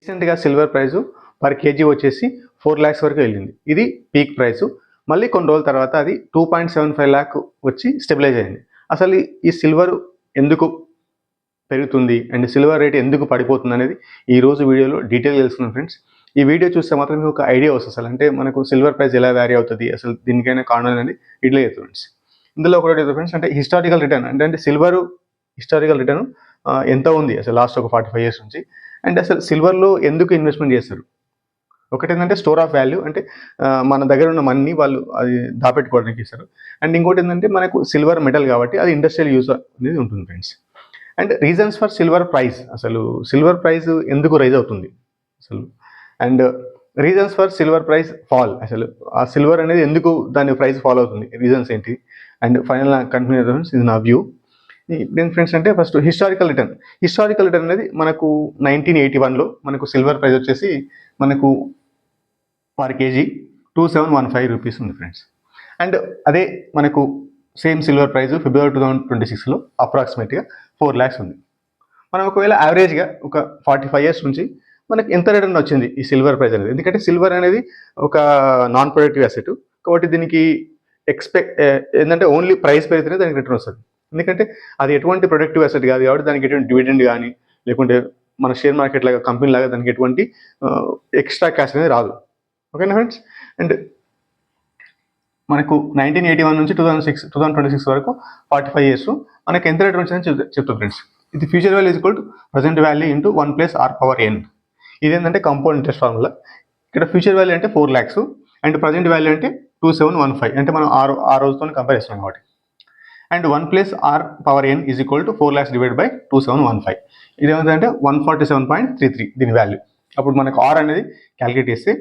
రీసెంట్గా silver price per KG వచ్చేసి 4 lakhs వరకు వెళ్ళింది. ఇది పీక్ ప్రైస్. మళ్ళీ కొన్ని రోజుల తర్వాత అది 2.75 lakh వచ్చి స్టెబిలైజ్ అయింది. అసలు ఈ సిల్వర్ ఎందుకు పెరుగుతుంది అండ్ సిల్వర్ రేట్ ఎందుకు పడిపోతుంది అనేది ఈ రోజు వీడియోలో డీటెయిల్గా తెలుసుకున్నాం ఫ్రెండ్స్. ఈ వీడియో చూస్తే మాత్రం మీకు ఒక ఐడియా వస్తుంది అసలు అంటే మనకు సిల్వర్ ప్రైస్ ఎలా వ్యారీ అవుతుంది, అసలు దీనికైనా కారణాలు అనేది డీటెయిల్ అవుతుంది ఫ్రెండ్స్. ఇందులో ఒకటి ఫ్రెండ్స్ అంటే హిస్టారికల్ రిటర్న్ అంటే సిల్వర్ హిస్టారికల్ రిటర్న్ ఎంత ఉంది అసలు లాస్ట్ ఒక 45 years నుంచి. అండ్ అసలు సిల్వర్లో ఎందుకు ఇన్వెస్ట్మెంట్ చేస్తారు? ఒకటి ఏంటంటే స్టోర్ ఆఫ్ వాల్యూ, అంటే మన దగ్గర ఉన్న మనీ వాళ్ళు అది దాపెట్టుకోవడానికి ఇస్తారు. అండ్ ఇంకోటి ఏంటంటే మనకు సిల్వర్ మెటల్ కాబట్టి అది ఇండస్ట్రియల్ యూజ్ అనేది ఉంటుంది friends. And reasons for silver price, అసలు సిల్వర్ ప్రైస్ ఎందుకు రైజ్ అవుతుంది అసలు, and reasons for silver price fall, అసలు ఆ సిల్వర్ అనేది ఎందుకు దాని ప్రైస్ ఫాల్ అవుతుంది, రీజన్స్ ఏంటి, అండ్ ఫైనల్ కన్క్లూజన్ ఇది నా వ్యూ. ఇప్పుడు ఫ్రెండ్స్ అంటే ఫస్ట్ హిస్టారికల్ రిటర్న్ అనేది మనకు 1981లో మనకు సిల్వర్ ప్రైస్ వచ్చేసి మనకు పర్ కేజీ 2715 రూపీస్ ఉంది ఫ్రెండ్స్. అండ్ అదే మనకు సేమ్ సిల్వర్ ప్రైస్ ఫిబ్రవరి 2026లో అప్రాక్సిమేట్గా 4 lakhs ఉంది. మనం ఒకవేళ యావరేజ్గా ఒక 45 years నుంచి మనకి ఎంత రిటర్న్ వచ్చింది ఈ సిల్వర్ ప్రైస్ అనేది, ఎందుకంటే సిల్వర్ అనేది ఒక నాన్ ప్రొడక్టివ్ అసెట్ కాబట్టి దీనికి ఏంటంటే ఓన్లీ ప్రైస్ పెరిగితేనే దానికి రిటర్న్ వస్తుంది. ఎందుకంటే అది ఎటువంటి ప్రొడక్టివ్ అసెట్ కాదు కాబట్టి దానికి ఎటువంటి డివిడెండ్ కానీ లేకుంటే మన షేర్ మార్కెట్ లాగా కంపెనీ లాగా దానికి ఎటువంటి ఎక్స్ట్రా క్యాష్ అనేది రాదు. ఓకేనా ఫ్రెండ్స్. అండ్ మనకు 1981 నుంచి 2026 వరకు 45 years మనకి ఎంత రిటర్న్ వచ్చిందని చెప్తాం ఫ్రెండ్స్. ఇది future value equal to present value into 1+r⁴n. ఇదేంటంటే కంపౌండ్ ఇంట్రెస్ట్ ఫార్ములా. ఇక్కడ ఫ్యూచర్ వాల్యూ అంటే 4 lakhs అండ్ ప్రజెంట్ వాల్యూ అంటే 2715, అంటే మనం ఆ రోజుతో కంపేర్ చేస్తున్నాం కాబట్టి. And 1+r⁴n is equal to 4 lakhs divide by 2715. ఇది ఏమంటే 147.33 దీని వాల్యూ. అప్పుడు మనకు ఆర్ అనేది క్యాలిక్యులేట్ చేస్తే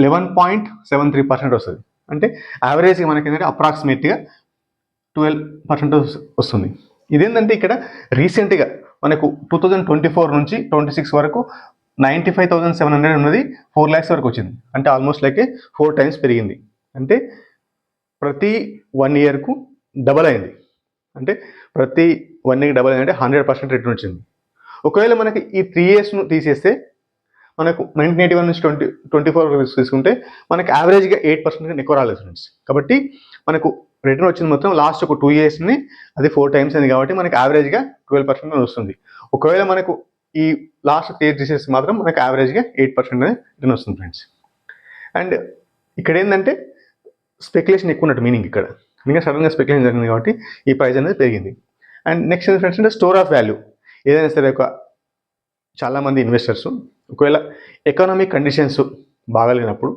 11.73% వస్తుంది. అంటే యావరేజ్గా మనకి ఏంటంటే అప్రాక్సిమేట్గా 12% వస్తుంది. ఇదేంటంటే ఇక్కడ రీసెంట్గా మనకు 2024 నుంచి 26 వరకు 95,700 ఉన్నది 4 lakhs వరకు వచ్చింది. అంటే ఆల్మోస్ట్ లైక్ 4 times పెరిగింది. అంటే ప్రతి 1 yearకు డబల్ అయింది. అంటే ప్రతి 1 year డబల్ అయింది అంటే 100% రిటర్న్ వచ్చింది. ఒకవేళ మనకి ఈ 3 yearsను తీసేస్తే మనకు 1981 నుంచి 2024 తీసుకుంటే మనకి యావరేజ్గా 8% కన్నా ఎక్కువ రాలేదు ఫ్రెండ్స్. కాబట్టి మనకు రిటర్న్ వచ్చింది మొత్తం లాస్ట్ ఒక 2 yearsని అది 4 times అయింది కాబట్టి మనకి యావరేజ్గా 12% వస్తుంది. ఒకవేళ మనకు ఈ లాస్ట్ 3 years తీసేస్తే మాత్రం మనకు యావరేజ్గా 8% అనేది రిటర్న్ వస్తుంది ఫ్రెండ్స్. అండ్ ఇక్కడ ఏంటంటే స్పెక్యులేషన్ ఎక్కువ ఉన్నట్టు మీనింగ్ ఇక్కడ సడన్గా స్పెక్యులేషన్ జరిగింది కాబట్టి ఈ ప్రైస్ అనేది పెరిగింది. అండ్ నెక్స్ట్ ఫ్రెండ్స్ అంటే స్టోర్ ఆఫ్ వాల్యూ. ఏదైనా సరే ఒక చాలామంది ఇన్వెస్టర్స్ ఒకవేళ ఎకనామిక్ కండిషన్స్ బాగాలేనప్పుడు,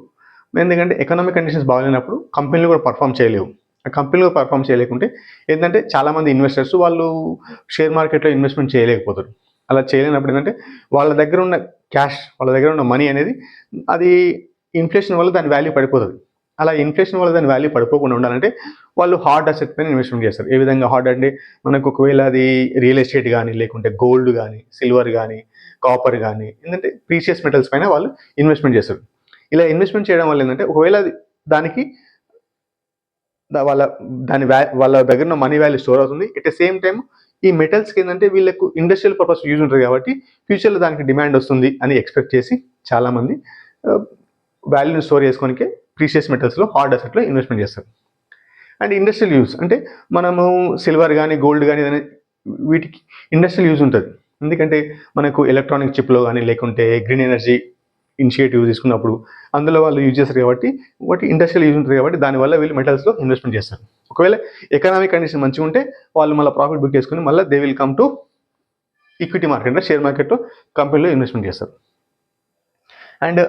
ఎందుకంటే ఎకనామిక్ కండిషన్స్ బాగాలేనప్పుడు కంపెనీలు కూడా పర్ఫామ్ చేయలేవు. ఆ కంపెనీలు పర్ఫామ్ చేయలేకుంటే ఏంటంటే చాలామంది ఇన్వెస్టర్స్ వాళ్ళు షేర్ మార్కెట్లో ఇన్వెస్ట్మెంట్ చేయలేకపోతారు. అలా చేయలేనప్పుడు ఏంటంటే వాళ్ళ దగ్గర ఉన్న క్యాష్, వాళ్ళ దగ్గర ఉన్న మనీ అనేది అది ఇన్ఫ్లేషన్ వల్ల దాని వాల్యూ పడిపోతుంది. అలా ఇన్ఫ్లేషన్ వల్ల దాని వాల్యూ పడిపోకుండా ఉండాలంటే వాళ్ళు హార్డ్ అసెట్ పైన ఇన్వెస్ట్మెంట్ చేస్తారు. ఏ విధంగా హార్డ్ అంటే మనకు ఒకవేళ అది రియల్ ఎస్టేట్ కానీ లేకుంటే గోల్డ్ కానీ సిల్వర్ కానీ కాపర్ కానీ ఏంటంటే ప్రీషియస్ మెటల్స్ పైన వాళ్ళు ఇన్వెస్ట్మెంట్ చేస్తారు. ఇలా ఇన్వెస్ట్మెంట్ చేయడం వల్ల ఏంటంటే ఒకవేళ అది దానికి వాళ్ళ దగ్గర ఉన్న మనీ వాల్యూ స్టోర్ అవుతుంది. ఎట్ ద సేమ్ టైం ఈ మెటల్స్కి ఏంటంటే వీళ్ళకు ఇండస్ట్రియల్ పర్పస్ యూజ్ ఉంటుంది కాబట్టి ఫ్యూచర్లో దానికి డిమాండ్ వస్తుంది అని ఎక్స్పెక్ట్ చేసి చాలామంది వాల్యూని స్టోర్ చేసుకోనికే ప్రీషియస్ మెటల్స్లో హార్డ్ అసెట్లో ఇన్వెస్ట్మెంట్ చేస్తారు. అండ్ ఇండస్ట్రియల్ యూజ్ అంటే మనము సిల్వర్ కానీ గోల్డ్ కానీ వీటికి ఇండస్ట్రియల్ యూజ్ ఉంటుంది. ఎందుకంటే మనకు ఎలక్ట్రానిక్ చిప్లో కానీ లేకుంటే గ్రీన్ ఎనర్జీ ఇనిషియేటివ్ తీసుకున్నప్పుడు అందులో వాళ్ళు యూజ్ చేస్తారు కాబట్టి వాటి ఇండస్ట్రియల్ యూజ్ ఉంటుంది కాబట్టి దానివల్ల వీళ్ళు మెటల్స్లో ఇన్వెస్ట్మెంట్ చేస్తారు. ఒకవేళ ఎకనామిక్ కండిషన్ మంచిగా ఉంటే వాళ్ళు మళ్ళీ ప్రాఫిట్ బుక్ చేసుకుని మళ్ళీ they will come to equity మార్కెట్లో షేర్ మార్కెట్లో కంపెనీలో ఇన్వెస్ట్మెంట్ చేస్తారు. అండ్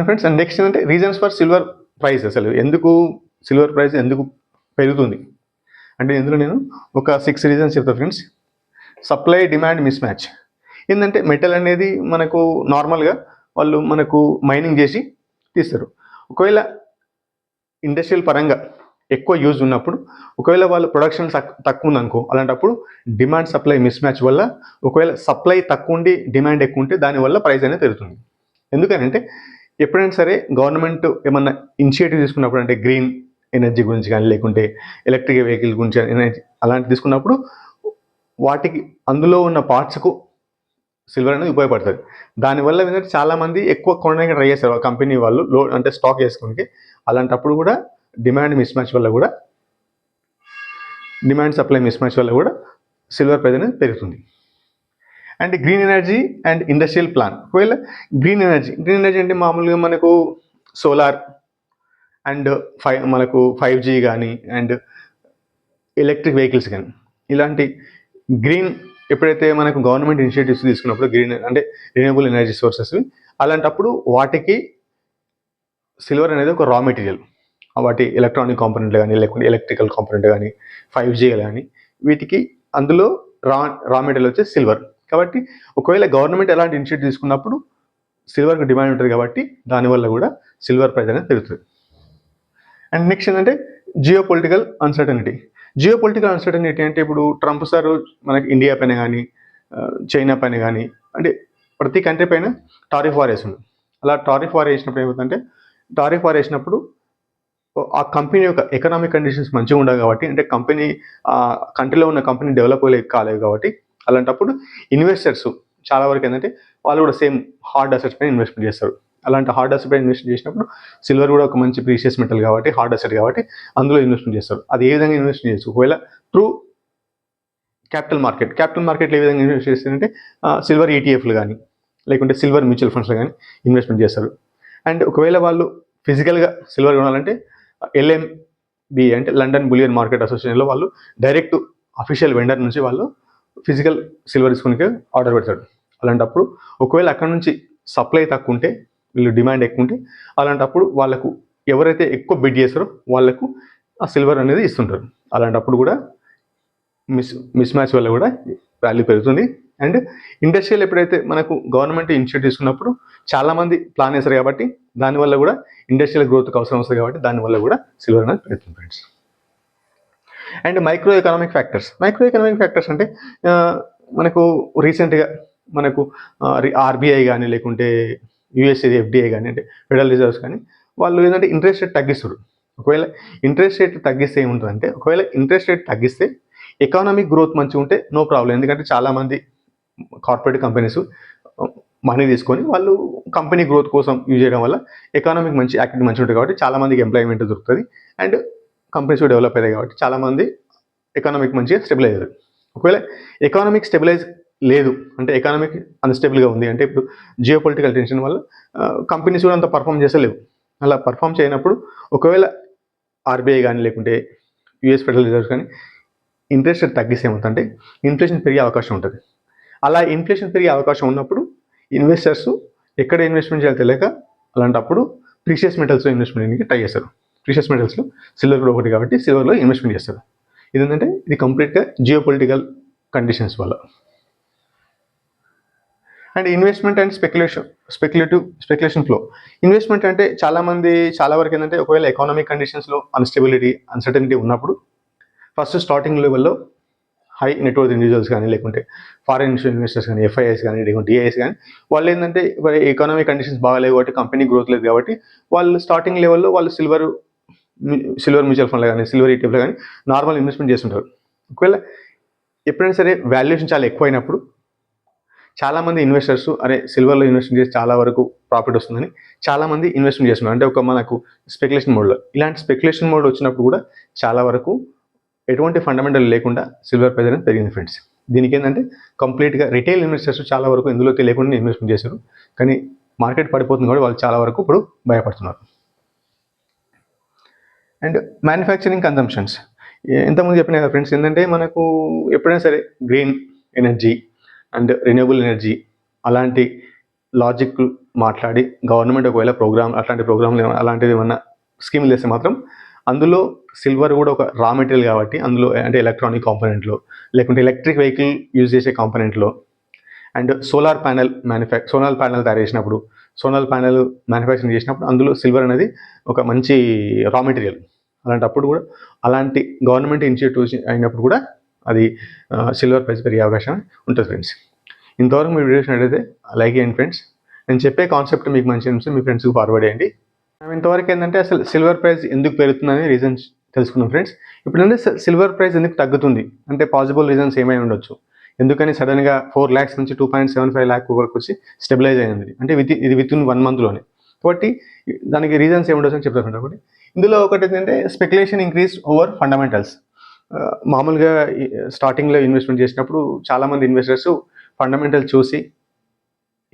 ఫ్రెండ్స్ అండ్ నెక్స్ట్ ఏంటంటే రీజన్స్ ఫర్ సిల్వర్ ప్రైస్, అసలు ఎందుకు సిల్వర్ ప్రైస్ ఎందుకు పెరుగుతుంది అంటే ఇందులో నేను ఒక 6 reasons చెప్తాను friends. Supply demand miss match. ఏంటంటే మెటల్ అనేది మనకు నార్మల్గా వాళ్ళు మనకు మైనింగ్ చేసి తీస్తారు. ఒకవేళ ఇండస్ట్రియల్ పరంగా ఎక్కువ యూజ్ ఉన్నప్పుడు ఒకవేళ వాళ్ళ ప్రొడక్షన్ తక్కువ ఉందనుకో, అలాంటప్పుడు డిమాండ్ సప్లై మిస్ మ్యాచ్ వల్ల ఒకవేళ సప్లై తక్కువ ఉండి డిమాండ్ ఎక్కువ ఉంటే దానివల్ల ప్రైస్ అనేది పెరుగుతుంది. ఎందుకంటే ఎప్పుడైనా సరే గవర్నమెంట్ ఏమన్నా ఇనిషియేటివ్ తీసుకున్నప్పుడు అంటే గ్రీన్ ఎనర్జీ గురించి కానీ లేకుంటే ఎలక్ట్రిక్ వెహికల్ గురించి ఎనర్జీ అలాంటి తీసుకున్నప్పుడు వాటికి అందులో ఉన్న పార్ట్స్కు సిల్వర్ అనేది ఉపయోగపడుతుంది. దానివల్ల ఏంటంటే చాలామంది ఎక్కువ కొనడానికి ట్రై చేస్తారు కంపెనీ వాళ్ళు అంటే స్టాక్ చేసుకోనికి. అలాంటప్పుడు కూడా డిమాండ్ సప్లై మిస్ మ్యాచ్ వల్ల కూడా సిల్వర్ ప్రైస్ అనేది పెరుగుతుంది. And green energy and industrial plan. ఒకవేళ గ్రీన్ ఎనర్జీ అంటే మామూలుగా మనకు సోలార్ అండ్ మనకు 5G కానీ అండ్ ఎలక్ట్రిక్ వెహికల్స్ కానీ ఇలాంటి గ్రీన్ ఎప్పుడైతే మనకు గవర్నమెంట్ ఇనిషియేటివ్స్ తీసుకున్నప్పుడు గ్రీన్ అంటే రిన్యూవబుల్ ఎనర్జీ సోర్సెస్, అలాంటప్పుడు వాటికి సిల్వర్ అనేది ఒక రా మెటీరియల్. వాటి ఎలక్ట్రానిక్ కాంపోనెంట్లు కానీ లేకుంటే ఎలక్ట్రికల్ కాంపోనెంట్ కానీ 5G కానీ వీటికి అందులో రా మెటీరియల్ వచ్చే సిల్వర్. కాబట్టి ఒకవేళ గవర్నమెంట్ ఎలాంటి ఇనిషియేటివ్ తీసుకున్నప్పుడు సిల్వర్కి డిమాండ్ ఉంటుంది కాబట్టి దానివల్ల కూడా సిల్వర్ ప్రైస్ అనేది పెరుగుతుంది. అండ్ నెక్స్ట్ ఏంటంటే జియో పొలిటికల్ అన్సర్టనిటీ అంటే ఇప్పుడు ట్రంప్ సార్ మనకి ఇండియా పైన కానీ చైనా పైన కానీ అంటే ప్రతి కంట్రీ పైన టారిఫ్ వార్ వేస్తుంది. అలా టారిఫ్ వార్ వేసినప్పుడు ఏమవుతుందంటే ఆ కంపెనీ యొక్క ఎకనామిక్ కండిషన్స్ మంచిగా ఉండవు కాబట్టి, అంటే కంట్రీలో ఉన్న కంపెనీ డెవలప్ కాలేదు కాబట్టి, అలాంటప్పుడు ఇన్వెస్టర్స్ చాలా వరకు ఏంటంటే వాళ్ళు కూడా సేమ్ హార్డ్ అసెట్స్ పైన ఇన్వెస్ట్మెంట్ చేస్తారు. అలాంటి హార్డ్ అసెట్ పైన ఇన్వెస్ట్ చేసినప్పుడు సిల్వర్ కూడా ఒక మంచి ప్రీషియస్ మెటల్ కాబట్టి, హార్డ్ అసెట్ కాబట్టి అందులో ఇన్వెస్ట్మెంట్ చేస్తారు. అది ఏ విధంగా ఇన్వెస్ట్ చేయొచ్చు? ఒకవేళ త్రూ క్యాపిటల్ మార్కెట్లో ఏ విధంగా ఇన్వెస్ట్ చేస్తారంటే సిల్వర్ ఈటీఎఫ్లు కానీ లేకుంటే సిల్వర్ మ్యూచువల్ ఫండ్స్లో కానీ ఇన్వెస్ట్మెంట్ చేస్తారు. అండ్ ఒకవేళ వాళ్ళు ఫిజికల్గా సిల్వర్ కొనాలంటే LMB అంటే లండన్ బులియన్ మార్కెట్ అసోసియేషన్లో వాళ్ళు డైరెక్ట్ అఫీషియల్ వెండర్ నుంచి వాళ్ళు ఫిజికల్ సిల్వర్ తీసుకునే ఆర్డర్ పెడతాడు. అలాంటప్పుడు ఒకవేళ అక్కడ నుంచి సప్లై తక్కువ ఉంటే, వీళ్ళు డిమాండ్ ఎక్కువ ఉంటే, అలాంటప్పుడు వాళ్ళకు ఎవరైతే ఎక్కువ బిడ్ చేస్తారో వాళ్ళకు ఆ సిల్వర్ అనేది ఇస్తుంటారు. అలాంటప్పుడు కూడా మిస్ మ్యాచ్ వల్ల కూడా వాల్యూ పెరుగుతుంది. అండ్ ఇండస్ట్రియల్ ఎప్పుడైతే మనకు గవర్నమెంట్ ఇనిషియేటివ్ తీసుకున్నప్పుడు చాలామంది ప్లాన్ చేస్తారు కాబట్టి దానివల్ల కూడా ఇండస్ట్రియల్ గ్రోత్కి అవసరం వస్తుంది కాబట్టి దానివల్ల కూడా సిల్వర్ అనేది పెరుగుతుంది friends. And micro economic factors అంటే మనకు రీసెంట్గా మనకు RBI కానీ లేకుంటే USA FDI కానీ అంటే ఫెడరల్ రిజర్వ్స్ కానీ వాళ్ళు ఏంటంటే ఇంట్రెస్ట్ రేట్ తగ్గిస్తారు. ఒకవేళ ఇంట్రెస్ట్ రేట్ తగ్గిస్తే ఏముంటుందంటే, ఒకవేళ ఇంట్రెస్ట్ రేట్ తగ్గిస్తే ఎకనామిక్ గ్రోత్ మంచిగా ఉంటే నో ప్రాబ్లం. ఎందుకంటే చాలామంది కార్పొరేట్ కంపెనీస్ మనీ తీసుకొని వాళ్ళు కంపెనీ గ్రోత్ కోసం యూజ్ చేయడం వల్ల ఎకనామిక్ యాక్టివిటీ మంచిగా ఉంటుంది కాబట్టి చాలామందికి ఎంప్లాయ్మెంట్ దొరుకుతుంది అండ్ కంపెనీస్ డెవలప్ అవుతాయి కాబట్టి చాలామంది ఎకనామిక్ మంచిగా స్టెబిలైజ్ అవుతుంది. ఒకవేళ ఎకనామిక్ స్టెబిలైజ్ లేదు అంటే ఎకనామిక్ అన్స్టేబుల్గా ఉంది అంటే ఇప్పుడు జియో పొలిటికల్ టెన్షన్ వల్ల కంపెనీస్ కూడా అంత పర్ఫామ్ చేస్తలేవు. అలా పర్ఫామ్ చేయనప్పుడు ఒకవేళ RBI కానీ లేకుంటే US ఫెడరల్ రిజర్వ్స్ కానీ ఇంట్రెస్ట్ రేట్ తగ్గిస్తే ఏమవుతుందంటే ఇన్ఫ్లేషన్ పెరిగే అవకాశం ఉంటుంది. అలా ఇన్ఫ్లేషన్ పెరిగే అవకాశం ఉన్నప్పుడు ఇన్వెస్టర్స్ ఎక్కడ ఇన్వెస్ట్మెంట్ చేయాలో తెలియక అలాంటప్పుడు ప్రీషియస్ మెటల్స్లో ఇన్వెస్ట్మెంట్కి ట్రై చేస్తారు. ప్రీషియస్ మెటల్స్లో సిల్వర్ కూడా ఒకటి కాబట్టి సిల్వర్లో ఇన్వెస్ట్మెంట్ చేస్తారు. ఇది కంప్లీట్గా జియో పొలిటికల్ కండిషన్స్ వల్ల. And investment and speculation flow. Investment అంటే చాలా వరకు ఏంటంటే ఒకవేళ ఎకనామిక్ కండిషన్స్లో అన్సర్టనిటీ ఉన్నప్పుడు ఫస్ట్ స్టార్టింగ్ లెవెల్లో హై నెట్వర్త్ ఇండివిజువల్స్ కానీ లేకుంటే ఫారిన్ ఇన్వెస్టర్స్ కానీ FIIs కానీ లేకుంటే DIs కానీ వాళ్ళు ఏంటంటే ఎకనామిక్ కండిషన్స్ బాగాలేవు కాబట్టి కంపెనీ గ్రోత్ లేదు కాబట్టి వాళ్ళు స్టార్టింగ్ లెవెల్లో వాళ్ళు సిల్వర్ మ్యూచువల్ ఫండ్లో కానీ సిల్వర్ ETFలో కానీ నార్మల్ ఇన్వెస్ట్మెంట్ చేస్తుంటారు. ఒకవేళ ఎప్పుడైనా సరే వాల్యుయేషన్ చాలా ఎక్కువైనప్పుడు చాలామంది ఇన్వెస్టర్స్ సిల్వర్లో ఇన్వెస్ట్మెంట్ చేసి చాలా వరకు ప్రాఫిట్ వస్తుందని చాలామంది ఇన్వెస్ట్మెంట్ చేస్తున్నారు. అంటే మనకు స్పెక్యులేషన్ మోడ్లో. ఇలాంటి స్పెక్యులేషన్ మోడ్ వచ్చినప్పుడు కూడా చాలా వరకు ఎటువంటి ఫండమెంటల్ లేకుండా సిల్వర్ ప్రైస్ అనేది పెరిగింది ఫ్రెండ్స్. దీనికి ఏంటంటే కంప్లీట్గా రిటైల్ ఇన్వెస్టర్స్ చాలా వరకు ఎందులో తెలియకుండా ఇన్వెస్ట్మెంట్ చేశారు. కానీ మార్కెట్ పడిపోతుంది కాబట్టి వాళ్ళు చాలా వరకు ఇప్పుడు భయపడుతున్నారు. అండ్ మ్యానుఫ్యాక్చరింగ్ కన్జంప్షన్స్ ఇంతకుముందు చెప్పిన కదా ఫ్రెండ్స్, ఏంటంటే మనకు ఎప్పుడైనా సరే green energy and renewable energy అలాంటి లాజిక్ మాట్లాడి గవర్నమెంట్ ఒకవేళ అట్లాంటి ప్రోగ్రామ్లు అలాంటివి ఏమన్నా స్కీములు చేస్తే మాత్రం అందులో సిల్వర్ కూడా ఒక రా మెటీరియల్ కాబట్టి అందులో అంటే ఎలక్ట్రానిక్ కాంపోనెంట్లో లేకుంటే ఎలక్ట్రిక్ వెహికల్ యూజ్ చేసే కాంపోనెంట్లో అండ్ సోలార్ ప్యానెల్ తయారు చేసినప్పుడు మ్యానుఫ్యాక్చరింగ్ చేసినప్పుడు అందులో సిల్వర్ అనేది ఒక మంచి రా మెటీరియల్. అలాంటప్పుడు కూడా అలాంటి గవర్నమెంట్ ఇనిషియేటివ్స్ అయినప్పుడు కూడా అది సిల్వర్ ప్రైస్ పెరిగే అవకాశం ఉంటుంది ఫ్రెండ్స్. ఇంతవరకు మీ వీడియోస్ అయితే లైక్ చేయండి ఫ్రెండ్స్. నేను చెప్పే కాన్సెప్ట్ మీకు మంచి అనిపిస్తే మీ ఫ్రెండ్స్కి ఫార్వర్డ్ చేయండి. ఇంతవరకు ఏంటంటే అసలు సిల్వర్ ప్రైస్ ఎందుకు పెరుగుతుందని రీజన్స్ తెలుసుకున్నాం ఫ్రెండ్స్. ఇప్పుడు అంటే సిల్వర్ ప్రైస్ ఎందుకు తగ్గుతుంది అంటే పాసిబుల్ రీజన్స్ ఏమై ఉండొచ్చు. ఎందుకని సడన్గా 4 lakhs నుంచి 2.75 lakh వరకు వచ్చి స్టెబిలైజ్ అయింది అంటే ఇది విత్ ఇన్ 1 monthలోనే. కాబట్టి దానికి రీజన్స్ ఏముండొచ్చు అని చెప్తాను. ఒకటి ఇందులో ఒకటి ఏంటంటే స్పెక్యులేషన్ ఇంక్రీజ్ ఓవర్ ఫండమెంటల్స్. మామూలుగా స్టార్టింగ్లో ఇన్వెస్ట్మెంట్ చేసినప్పుడు చాలామంది ఇన్వెస్టర్స్ ఫండమెంటల్ చూసి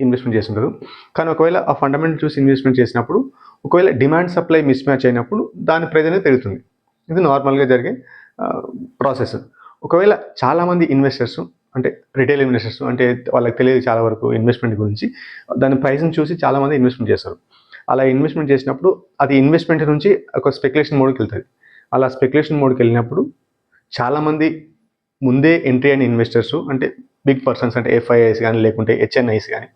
ఇన్వెస్ట్మెంట్ చేస్తుంటారు. కానీ ఒకవేళ ఆ ఫండమెంటల్ చూసి ఇన్వెస్ట్మెంట్ చేసినప్పుడు ఒకవేళ డిమాండ్ సప్లై మిస్ మ్యాచ్ అయినప్పుడు దాని ప్రైస్ అనేది పెరుగుతుంది. ఇది నార్మల్గా జరిగే ప్రాసెస్. ఒకవేళ చాలామంది ఇన్వెస్టర్స్ అంటే రిటైల్ ఇన్వెస్టర్స్ అంటే వాళ్ళకి తెలియదు చాలా వరకు ఇన్వెస్ట్మెంట్ గురించి, దాని ప్రైస్ని చూసి చాలామంది ఇన్వెస్ట్మెంట్ చేస్తారు. అలా ఇన్వెస్ట్మెంట్ చేసినప్పుడు అది ఇన్వెస్ట్మెంట్ నుంచి ఒక స్పెక్యులేషన్ మోడ్కి వెళ్తుంది. అలా స్పెక్యులేషన్ మోడ్కి వెళ్ళినప్పుడు చాలామంది ముందే ఎంట్రీ అయిన ఇన్వెస్టర్స్ అంటే బిగ్ పర్సన్స్ అంటే FIIs కానీ లేకుంటే HNIs కానీ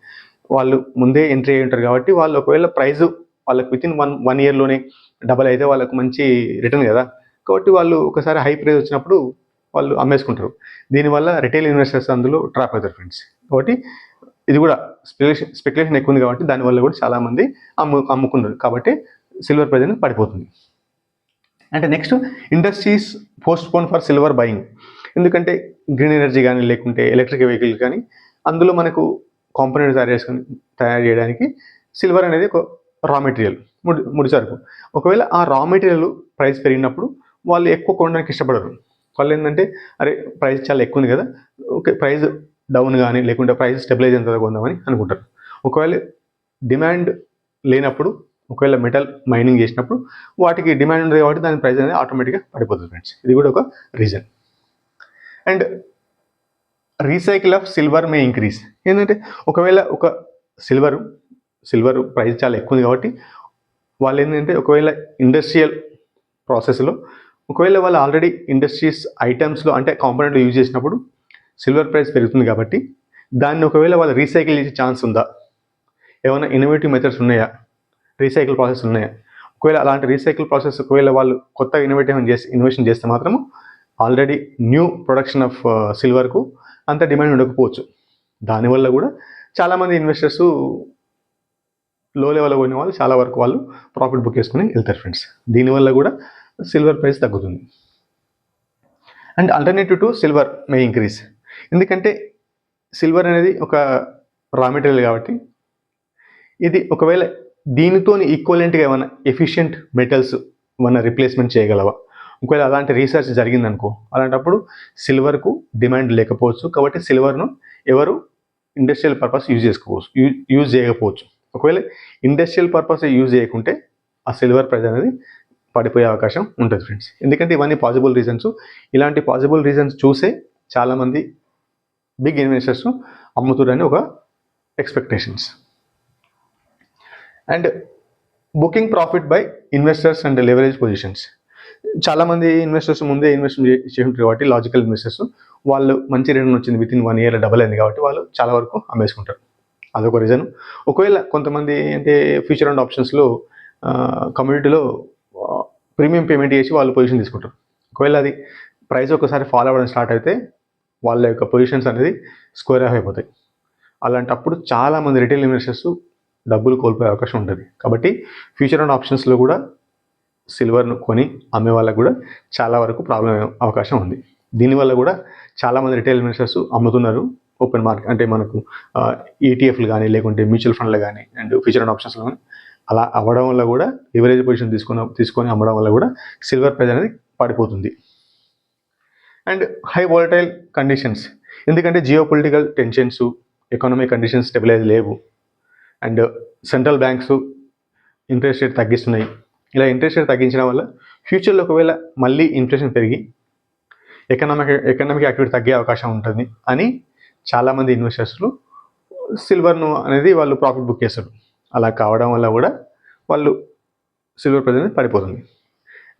వాళ్ళు ముందే ఎంట్రీ అయి ఉంటారు. కాబట్టి వాళ్ళు ఒకవేళ ప్రైస్ వాళ్ళకి విత్ ఇన్ వన్ ఇయర్లోనే డబల్ అయితే వాళ్ళకు మంచి రిటర్న్ కదా. కాబట్టి వాళ్ళు ఒకసారి హై ప్రైస్ వచ్చినప్పుడు వాళ్ళు అమ్మేసుకుంటారు. దీనివల్ల రిటైల్ ఇన్వెస్టర్స్ అందులో ట్రాప్ అవుతారు ఫ్రెండ్స్. కాబట్టి ఇది కూడా స్పెక్యులేషన్ ఎక్కువ ఉంది కాబట్టి దానివల్ల కూడా చాలామంది అమ్ముకున్నారు. కాబట్టి సిల్వర్ ప్రైస్ అనేది పడిపోతుంది. అంటే next industries postpone for silver buying. ఎందుకంటే గ్రీన్ ఎనర్జీ కానీ లేకుంటే ఎలక్ట్రిక్ వెహికల్ కానీ అందులో మనకు కాంపోనెంట్ తయారు చేయడానికి సిల్వర్ అనేది ఒక రా మెటీరియల్, ముడి సరుకు. ఒకవేళ ఆ రా మెటీరియల్ ప్రైస్ పెరిగినప్పుడు వాళ్ళు ఎక్కువ కొనడానికి ఇష్టపడరు. వాళ్ళు ఏంటంటే అరే ప్రైస్ చాలా ఎక్కువ ఉంది కదా, ఓకే ప్రైస్ డౌన్ కానీ లేకుంటే ప్రైస్ స్టెబిలైజ్ ఎంత కొందామని అనుకుంటారు. ఒకవేళ డిమాండ్ లేనప్పుడు ఒకవేళ మెటల్ మైనింగ్ చేసినప్పుడు వాటికి డిమాండ్ ఉంది కాబట్టి దాని ప్రైస్ అనేది ఆటోమేటిక్గా పడిపోతుంది ఫ్రెండ్స్. ఇది కూడా ఒక reason. And recycle of silver May increase. ఏంటంటే ఒకవేళ ఒక సిల్వర్ ప్రైస్ చాలా ఎక్కువ ఉంది కాబట్టి వాళ్ళు ఏంటంటే ఒకవేళ ఇండస్ట్రియల్ ప్రాసెస్లో ఒకవేళ వాళ్ళు ఆల్రెడీ ఇండస్ట్రీస్ ఐటమ్స్లో అంటే కాంపోనెంట్లో యూజ్ చేసినప్పుడు సిల్వర్ ప్రైస్ పెరుగుతుంది కాబట్టి దాన్ని ఒకవేళ వాళ్ళు రీసైకిల్ చేసే ఛాన్స్ ఉందా, ఏమైనా ఇన్నోవేటివ్ మెథడ్స్ ఉన్నాయా, రీసైకిల్ ప్రాసెస్ ఉన్నాయా? ఒకవేళ అలాంటి రీసైకిల్ ప్రాసెస్ ఒకవేళ వాళ్ళు కొత్తగా ఇన్వెషన్ చేస్తే మాత్రము ఆల్రెడీ న్యూ ప్రొడక్షన్ ఆఫ్ సిల్వర్కు అంత డిమాండ్ ఉండకపోవచ్చు. దానివల్ల కూడా చాలామంది ఇన్వెస్టర్స్ లో లెవెల్లో పోయిన వాళ్ళు చాలా వరకు వాళ్ళు ప్రాఫిట్ బుక్ చేసుకుని వెళ్తారు ఫ్రెండ్స్. దీనివల్ల కూడా సిల్వర్ ప్రైస్ తగ్గుతుంది. And alternative to silver May increase. ఎందుకంటే సిల్వర్ అనేది ఒక రా మెటీరియల్ కాబట్టి ఇది ఒకవేళ దీనితో ఈక్వలెంట్గా ఏమైనా ఎఫిషియంట్ మెటల్స్ ఏమైనా రీప్లేస్మెంట్ చేయగలవా? ఒకవేళ అలాంటి రీసెర్చ్ జరిగిందనుకో, అలాంటప్పుడు సిల్వర్కు డిమాండ్ లేకపోవచ్చు. కాబట్టి సిల్వర్ను ఎవరు ఇండస్ట్రియల్ పర్పస్ యూజ్ చేయకపోవచ్చు. ఒకవేళ ఇండస్ట్రియల్ పర్పస్ యూజ్ చేయకుంటే ఆ సిల్వర్ ప్రైస్ అనేది పడిపోయే అవకాశం ఉంటుంది ఫ్రెండ్స్. ఎందుకంటే ఇవన్నీ పాసిబుల్ రీజన్స్. ఇలాంటి పాసిబుల్ రీజన్స్ చూసే చాలామంది బిగ్ ఇన్వెస్టర్స్ అమ్ముతారని ఒక expectations. And booking profit by investors and leverage positions. చాలామంది ఇన్వెస్టర్స్ ముందే ఇన్వెస్ట్మెంట్ చేసి ఉంటారు కాబట్టి లాజికల్ ఇన్వెస్టర్స్ వాళ్ళు మంచి రిటర్న్ వచ్చింది విత్ ఇన్ 1 year డబల్ అయింది కాబట్టి వాళ్ళు చాలా వరకు అమ్మేసుకుంటారు. అదొక రీజన్. ఒకవేళ కొంతమంది అంటే ఫ్యూచర్ అండ్ ఆప్షన్స్లో కమ్యూనిటీలో ప్రీమియం పేమెంట్ చేసి వాళ్ళు పొజిషన్ తీసుకుంటారు. ఒకవేళ అది ప్రైస్ ఒకసారి ఫాలో అవ్వడం స్టార్ట్ అయితే వాళ్ళ యొక్క పొజిషన్స్ అనేది స్క్వేర్ ఆఫ్ అయిపోతాయి. అలాంటప్పుడు చాలామంది రిటైల్ ఇన్వెస్టర్స్ డబ్బులు కోల్పోయే అవకాశం ఉంటుంది. కాబట్టి ఫ్యూచర్ అండ్ ఆప్షన్స్లో కూడా సిల్వర్ను కొని అమ్మే వాళ్ళకు కూడా చాలా వరకు ప్రాబ్లం అవకాశం ఉంది. దీనివల్ల కూడా చాలామంది రిటైల్ ఇన్వెస్టర్స్ అమ్ముతున్నారు ఓపెన్ మార్కెట్ అంటే మనకు ETFలు కానీ లేకుంటే మ్యూచువల్ ఫండ్లు కానీ అండ్ ఫ్యూచర్ అండ్ ఆప్షన్స్లో కానీ అలా అవ్వడం వల్ల కూడా లివరేజ్ పొజిషన్ తీసుకొని అమ్మడం వల్ల కూడా సిల్వర్ ప్రైస్ అనేది పడిపోతుంది. And high volatile conditions. ఎందుకంటే geopolitical tensions, economic conditions stabilise లేవు and central banks interest rate తగ్గిస్తున్నాయి. ఇలా ఇంట్రెస్ట్ రేట్ తగ్గించడం వల్ల ఫ్యూచర్లో ఒకవేళ మళ్ళీ ఇన్ఫ్లేషన్ పెరిగి ఎకనామిక్ యాక్టివిటీ తగ్గే అవకాశం ఉంటుంది అని చాలామంది ఇన్వెస్టర్స్లు సిల్వర్ను అనేది వాళ్ళు ప్రాఫిట్ బుక్ చేస్తారు. అలా కావడం వల్ల కూడా వాళ్ళు సిల్వర్ ప్రైస్ అనేది పడిపోతుంది.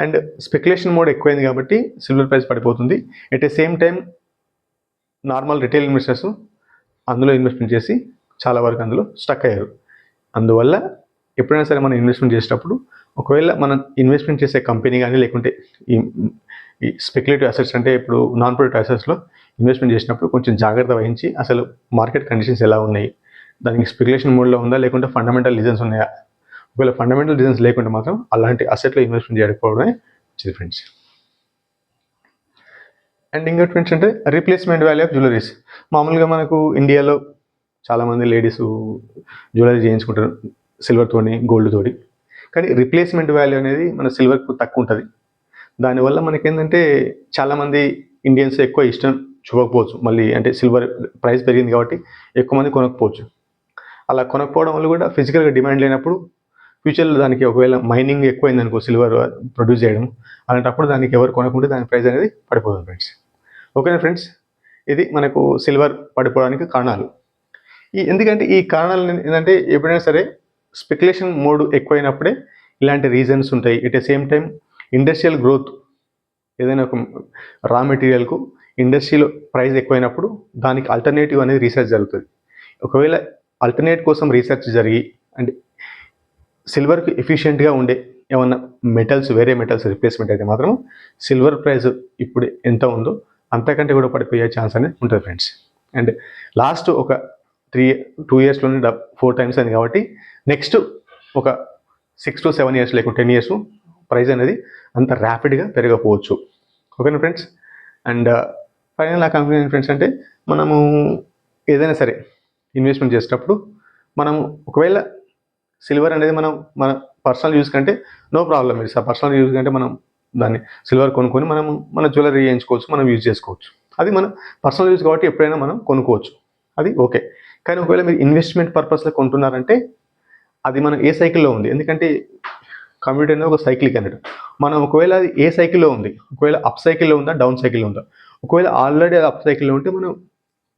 అండ్ స్పెక్యులేషన్ మోడ్ ఎక్కువైంది కాబట్టి సిల్వర్ ప్రైస్ పడిపోతుంది. At a same time normal retail investors అందులో ఇన్వెస్ట్మెంట్ చేసి చాలా వరకు అందులో స్టక్ అయ్యారు. అందువల్ల ఎప్పుడైనా సరే మనం ఇన్వెస్ట్మెంట్ చేసేటప్పుడు ఒకవేళ మనం ఇన్వెస్ట్మెంట్ చేసే కంపెనీ కానీ లేకుంటే ఈ స్పెక్యులేటివ్ అసెట్స్ అంటే ఇప్పుడు నాన్ ప్రొడక్టివ్ అసెట్స్లో ఇన్వెస్ట్మెంట్ చేసినప్పుడు కొంచెం జాగ్రత్త వహించి అసలు మార్కెట్ కండిషన్స్ ఎలా ఉన్నాయి, దానికి స్పెక్యులేషన్ మోడ్లో ఉందా లేకుంటే ఫండమెంటల్ రీజన్స్ ఉన్నాయా, ఒకవేళ ఫండమెంటల్ రీజన్స్ లేకుంటే మాత్రం అలాంటి అసెట్లో ఇన్వెస్ట్మెంట్ చేయకపోవడమే మంచిది ఫ్రెండ్స్. అండ్ ఇంకోటి ఫ్రెండ్స్ అంటే రీప్లేస్మెంట్ వాల్యూ ఆఫ్ జ్యువెలరీస్. మామూలుగా మనకు ఇండియాలో చాలామంది లేడీస్ జ్యువెలరీ చేయించుకుంటారు సిల్వర్తోని, గోల్డ్తోని. కానీ రీప్లేస్మెంట్ వాల్యూ అనేది మన సిల్వర్కు తక్కువ ఉంటుంది. దానివల్ల మనకేంటంటే చాలామంది ఇండియన్స్ ఎక్కువ ఇష్టం చూపకపోవచ్చు. మళ్ళీ అంటే సిల్వర్ ప్రైస్ పెరిగింది కాబట్టి ఎక్కువ మంది కొనకపోవచ్చు. అలా కొనకపోవడం వల్ల కూడా ఫిజికల్గా డిమాండ్ లేనప్పుడు ఫ్యూచర్లో దానికి ఒకవేళ మైనింగ్ ఎక్కువైంది అనుకో సిల్వర్ ప్రొడ్యూస్ చేయడం, అలాంటప్పుడు దానికి ఎవరు కొనకుంటే దాని ప్రైస్ అనేది పడిపోతుంది ఫ్రెండ్స్. ఓకేనా ఫ్రెండ్స్, ఇది మనకు సిల్వర్ పడిపోవడానికి కారణాలు. ఎందుకంటే ఈ కారణాలు ఏంటంటే ఎప్పుడైనా సరే స్పెక్యులేషన్ మోడ్ ఎక్కువైనప్పుడే ఇలాంటి రీజన్స్ ఉంటాయి. At the same time industrial growth, ఏదైనా ఒక రా మెటీరియల్కు ఇండస్ట్రీలో ప్రైస్ ఎక్కువైనప్పుడు దానికి ఆల్టర్నేటివ్ అనేది రీసెర్చ్ జరుగుతుంది. ఒకవేళ ఆల్టర్నేట్ కోసం రీసెర్చ్ జరిగి అంటే సిల్వర్కి ఎఫిషియెంట్గా ఉండే ఏమన్నా మెటల్స్, వేరే మెటల్స్ రిప్లేస్మెంట్ అయితే మాత్రం సిల్వర్ ప్రైస్ ఇప్పుడు ఎంత ఉందో అంతకంటే కూడా పడిపోయే ఛాన్స్ అనేది ఉంటుంది ఫ్రెండ్స్. అండ్ లాస్ట్ ఒక 2 ఇయర్స్లోనే 4 టైమ్స్ అయింది కాబట్టి నెక్స్ట్ ఒక 6 to 7 ఇయర్స్ లేకుంటే 10 ఇయర్స్ ప్రైస్ అనేది అంత ర్యాపిడ్గా పెరగకపోవచ్చు. ఓకేనా ఫ్రెండ్స్. అండ్ ఫైనల్ నా కంక్లూజన్ ఫ్రెండ్స్ అంటే మనము ఏదైనా సరే ఇన్వెస్ట్మెంట్ చేసేటప్పుడు మనం ఒకవేళ సిల్వర్ అనేది మనం మన పర్సనల్ యూజ్ కంటే నో ప్రాబ్లం. ఇది పర్సనల్ యూజ్ కంటే మనం దాన్ని సిల్వర్ కొనుక్కొని మనం మన జ్యువెలరీ చేయించుకోవచ్చు, మనం యూజ్ చేసుకోవచ్చు. అది మన పర్సనల్ యూజ్ కాబట్టి ఎప్పుడైనా మనం కొనుక్కోవచ్చు, అది ఓకే. కానీ ఒకవేళ మీరు ఇన్వెస్ట్మెంట్ పర్పస్లో కొంటున్నారంటే అది మనం ఏ సైకిల్లో ఉంది. ఎందుకంటే కమ్యూనిటీ అనేది ఒక సైక్లిక్ అన్నట్టు. మనం ఒకవేళ అది ఏ సైకిల్లో ఉంది, ఒకవేళ అప్ సైకిల్లో ఉందా, డౌన్ సైకిల్లో ఉందా. ఒకవేళ ఆల్రెడీ అది అప్ సైకిల్లో ఉంటే మనం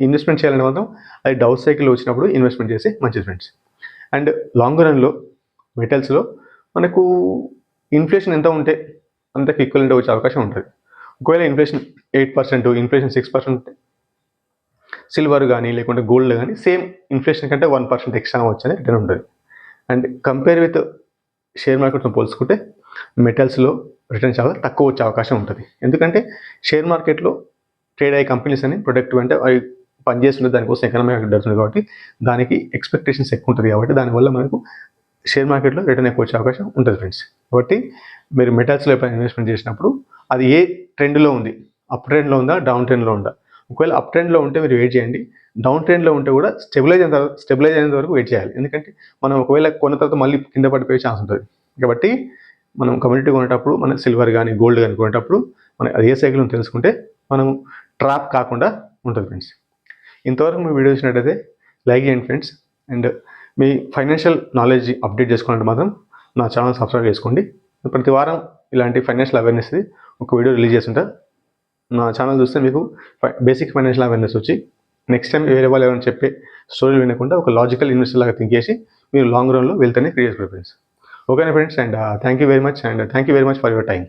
ఇన్వెస్ట్మెంట్ చేయాలని మాత్రం అది డౌన్ సైకిల్లో వచ్చినప్పుడు ఇన్వెస్ట్మెంట్ చేసి మంచిది ఫ్రెండ్స్. అండ్ లాంగ్ రన్లో మెటల్స్లో మనకు ఇన్ఫ్లేషన్ ఎంత ఉంటే అంతకు ఈక్వలెంట్ వచ్చే అవకాశం ఉంటుంది. ఒకవేళ ఇన్ఫ్లేషన్ 8%, ఇన్ఫ్లేషన్ 6% సిల్వర్ కానీ లేకుంటే గోల్డ్ కానీ సేమ్ ఇన్ఫ్లేషన్ కంటే 1% ఎక్స్ట్రా వచ్చేది రిటర్న్ ఉంటుంది. అండ్ కంపేర్ విత్ షేర్ మార్కెట్తో పోల్చుకుంటే మెటల్స్లో రిటర్న్ చాలా తక్కువ వచ్చే అవకాశం ఉంటుంది. ఎందుకంటే షేర్ మార్కెట్లో ట్రేడ్ అయ్యే కంపెనీస్ అని ప్రొడక్టివ్ అంటే అవి పనిచేస్తుంటే దానికోసం ఎకనామిక్ జరుగుతుంది కాబట్టి దానికి ఎక్స్పెక్టేషన్స్ ఎక్కువ ఉంటుంది. కాబట్టి దానివల్ల మనకు షేర్ మార్కెట్లో రిటర్న్ ఎక్కువ వచ్చే అవకాశం ఉంటుంది ఫ్రెండ్స్. కాబట్టి మీరు మెటల్స్లో ఎప్పుడైనా ఇన్వెస్ట్మెంట్ చేసినప్పుడు అది ఏ ట్రెండ్లో ఉంది, అప్ ట్రెండ్లో ఉందా, డౌన్ ట్రెండ్లో ఉందా. ఒకవేళ అప్ ట్రెండ్లో ఉంటే మీరు వెయిట్ చేయండి, డౌన్ ట్రెండ్లో ఉంటే కూడా స్టెబిలైజ్ అయినంత వరకు వెయిట్ చేయాలి. ఎందుకంటే మనం ఒకవేళ కొన్న తర్వాత మళ్ళీ కింద పడిపోయే ఛాన్స్ ఉంటుంది. కాబట్టి మనం కమ్యూనిటీ కొనేటప్పుడు మన సిల్వర్ కానీ గోల్డ్ కానీ కొనేటప్పుడు మనం అది ఏ సైకిల్ తెలుసుకుంటే మనం ట్రాప్ కాకుండా ఉంటుంది ఫ్రెండ్స్. ఇంతవరకు మీ వీడియో చూసినట్టయితే లైక్ చేయండి friends. And me financial knowledge update చేసుకోవాలంటే మాత్రం నా ఛానల్ సబ్స్క్రైబ్ చేసుకోండి. ప్రతి వారం ఇలాంటి ఫైనాన్షియల్ అవేర్నెస్ ఒక వీడియో రిలీజ్ చేస్తుంటా. నా ఛానల్ చూస్తే మీకు బేసిక్ ఫైనాన్షియల్ అవేర్నెస్ వచ్చి నెక్స్ట్ టైం వేరే వాళ్ళు ఎవరైనా చెప్పే స్టోరీలు వినకుండా ఒక లాజికల్ ఇన్వెస్టర్ లాగా థింక్ చేసి మీరు లాంగ్ రన్లో వెళ్తేనే క్రియేట్ ఫ్రెండ్స్. ఓకేనా friends. And thank you very much for your time.